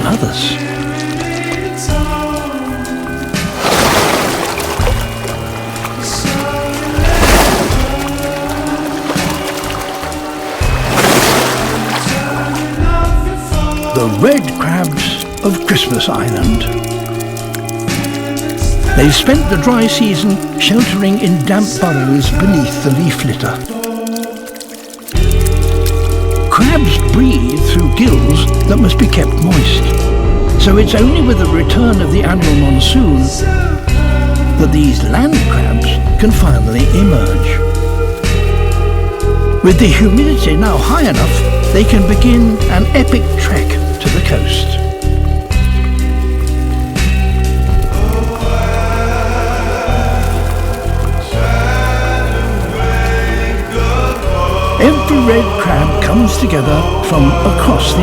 others. The red crabs of Christmas Island. They've spent the dry season sheltering in damp burrows beneath the leaf litter. Crabs breathe through gills that must be kept moist, so it's only with the return of the annual monsoon that these land crabs can finally emerge. With the humidity now high enough, they can begin an epic trek to the coast. Every red crab comes together from across the